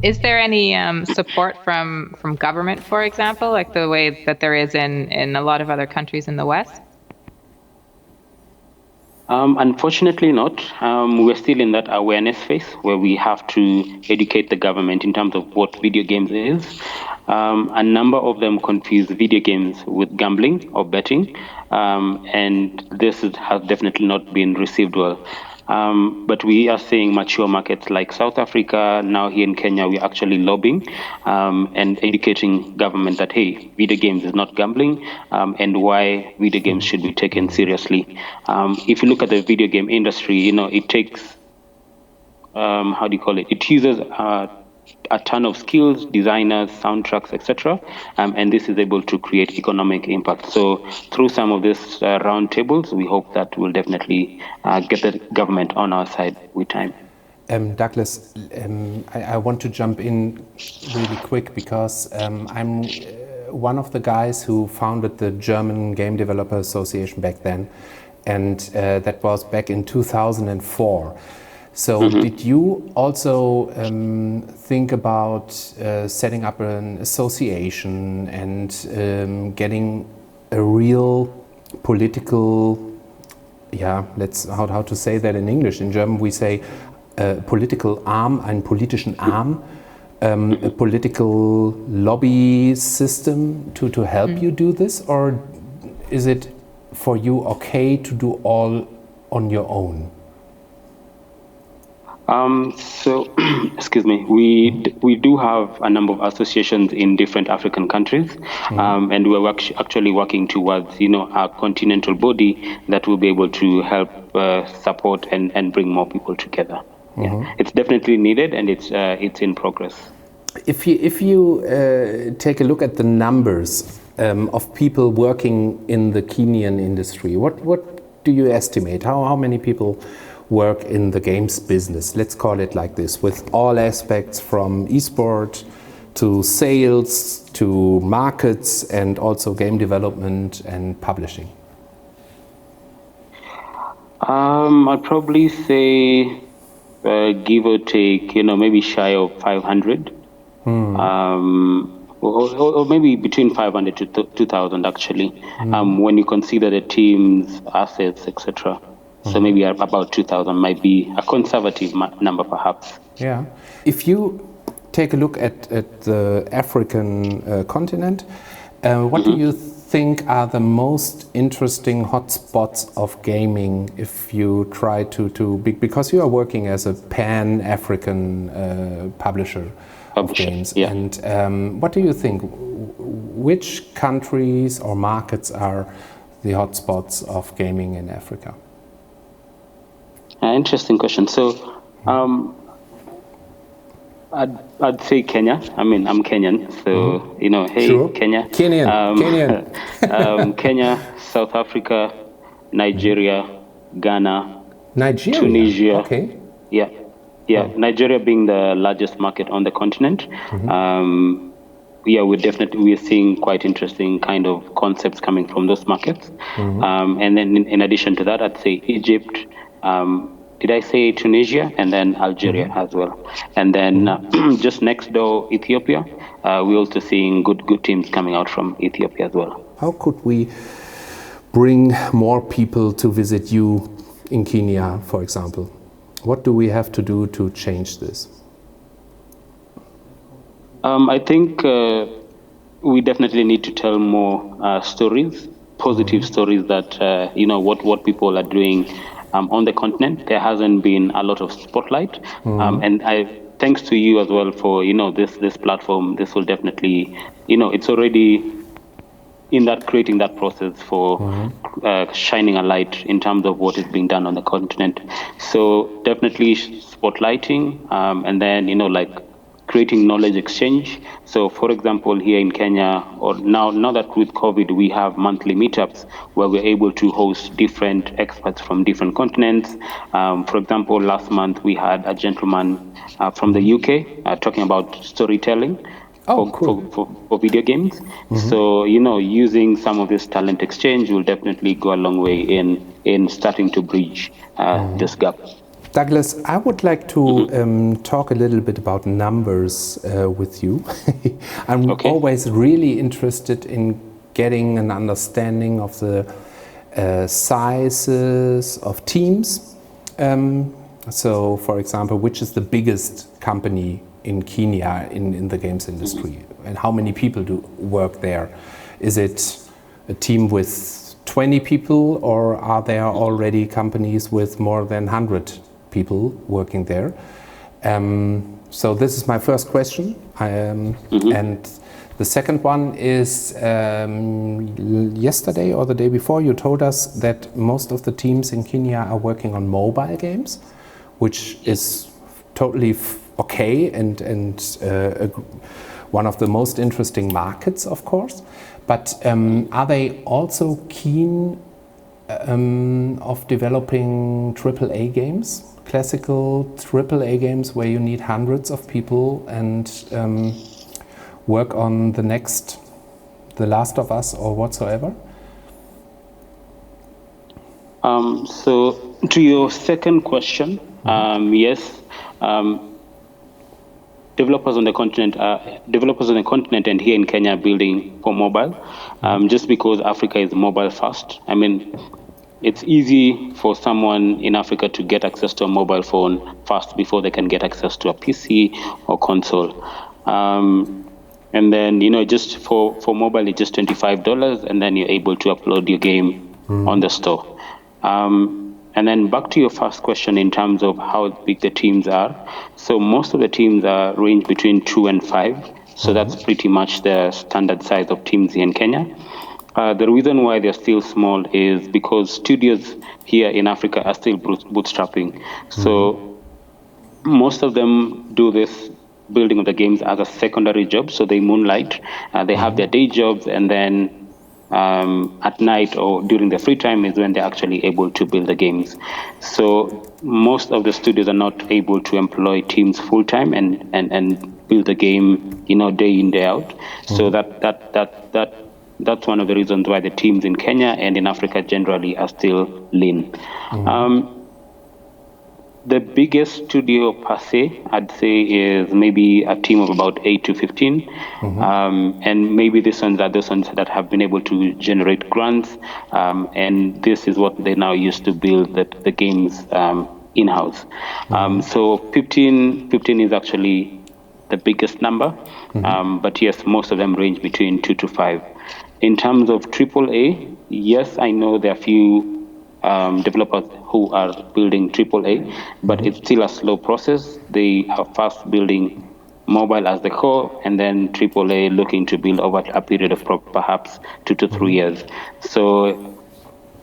Is there any support from government, for example, like the way that there is in a lot of other countries in the West? Unfortunately not. We're still in that awareness phase where we have to educate the government in terms of what video games is. A number of them confuse video games with gambling or betting, and this has definitely not been received well. But we are seeing mature markets like South Africa, now here in Kenya, we're actually lobbying and educating government that, hey, video games is not gambling, and why video games should be taken seriously. If you look at the video game industry, it takes, how do you call it? It uses a ton of skills, designers, soundtracks, etc. And this is able to create economic impact. So through some of these roundtables, we hope that we'll definitely get the government on our side with time. Douglas, I want to jump in really quick because I'm one of the guys who founded the German Game Developer Association back then, and that was back in 2004. So did you also think about setting up an association and getting a real political, how to say that in English? In German we say political arm, einen politischen Arm, a political lobby system to help you do this? Or is it for you okay to do all on your own? So, excuse me, we do have a number of associations in different African countries, and we're actually working towards, a continental body that will be able to help support and bring more people together. Yeah, it's definitely needed, and it's in progress. If you take a look at the numbers of people working in the Kenyan industry, what do you estimate? How many people work in the games business, let's call it like this, with all aspects from esport to sales to markets and also game development and publishing? I'd probably say give or take, maybe shy of 500, or maybe between 500 to 2,000 actually, when you consider the teams, assets, etc. So maybe about 2,000 might be a conservative number, perhaps. Yeah. If you take a look at the African continent, what do you think are the most interesting hotspots of gaming if you try to because you are working as a pan-African publisher of games. Yeah. And what do you think? Which countries or markets are the hotspots of gaming in Africa? Interesting question. So, I'd say Kenya. I mean, I'm Kenyan, so hey, sure. Kenya. Kenyan. Kenya, South Africa, Nigeria, Ghana, Nigeria. Tunisia. Okay. Yeah. Nigeria being the largest market on the continent. We're seeing quite interesting kind of concepts coming from those markets. And then in addition to that, I'd say Egypt. Did I say Tunisia? And then Algeria as well. And then just next door, Ethiopia. We're also seeing good teams coming out from Ethiopia as well. How could we bring more people to visit you in Kenya, for example? What do we have to do to change this? I think we definitely need to tell more stories, positive stories that, what people are doing on the continent. There hasn't been a lot of spotlight. And thanks to you as well for, this platform. This will definitely, it's already in that creating that process for shining a light in terms of what is being done on the continent. So definitely spotlighting, and then, creating knowledge exchange. So for example, here in Kenya, or now that with COVID, we have monthly meetups where we're able to host different experts from different continents. For example, last month we had a gentleman from the UK talking about storytelling for video games. So, using some of this talent exchange will definitely go a long way in starting to bridge this gap. Douglas, I would like to talk a little bit about numbers with you. I'm always really interested in getting an understanding of the sizes of teams. So, for example, which is the biggest company in Kenya in the games industry, and how many people do work there? Is it a team with 20 people, or are there already companies with more than 100 people working there? So this is my first question. And the second one is, yesterday or the day before, you told us that most of the teams in Kenya are working on mobile games, which is totally okay and one of the most interesting markets, of course. But are they also keen of developing AAA games, classical AAA games where you need hundreds of people and work on the next The Last of Us or whatsoever? So to your second question, yes, developers on the continent and here in Kenya are building for mobile, just because Africa is mobile first. I mean, it's easy for someone in Africa to get access to a mobile phone fast before they can get access to a PC or console. And then, just for mobile, it's just $25, and then you're able to upload your game on the store. And then back to your first question in terms of how big the teams are. So most of the teams are range between 2 and 5. So that's pretty much the standard size of teams here in Kenya. The reason why they're still small is because studios here in Africa are still bootstrapping. So most of them do this building of the games as a secondary job. So they moonlight, they have their day jobs, and then at night or during their free time is when they're actually able to build the games. So most of the studios are not able to employ teams full time and build the game, day in, day out. So that's one of the reasons why the teams in Kenya and in Africa generally are still lean. The biggest studio per se, I'd say, is maybe a team of about 8 to 15. And maybe these ones are those ones that have been able to generate grants. And this is what they now use to build the games in-house. So 15 is actually the biggest number. But yes, most of them range between 2 to 5. In terms of AAA, yes, I know there are few developers who are building AAA, but it's still a slow process. They are first building mobile as the core, and then AAA looking to build over a period of perhaps 2 to 3 years. So,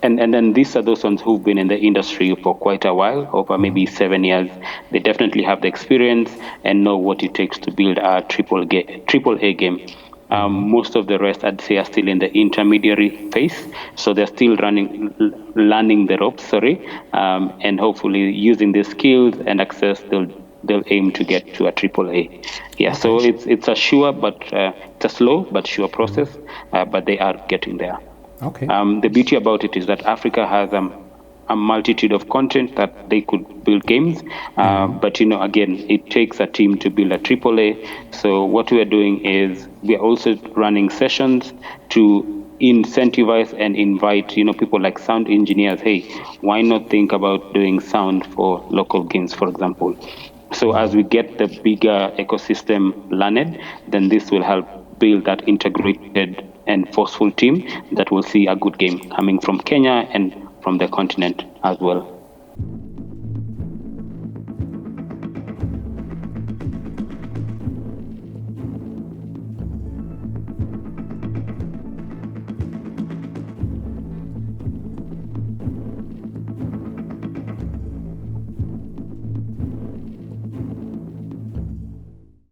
and then these are those ones who've been in the industry for quite a while, over maybe 7 years. They definitely have the experience and know what it takes to build a AAA game. Most of the rest, I'd say, are still in the intermediary phase, so they're still learning the ropes. And hopefully using their skills and access, they'll aim to get to a AAA. Yeah, so it's a slow but sure process, but they are getting there. Okay. The beauty about it is that Africa has a multitude of content that they could build games. But, again, it takes a team to build a AAA. So what we are doing is we are also running sessions to incentivize and invite, people like sound engineers. Hey, why not think about doing sound for local games, for example? So as we get the bigger ecosystem learned, then this will help build that integrated and forceful team that will see a good game coming from Kenya and from the continent as well.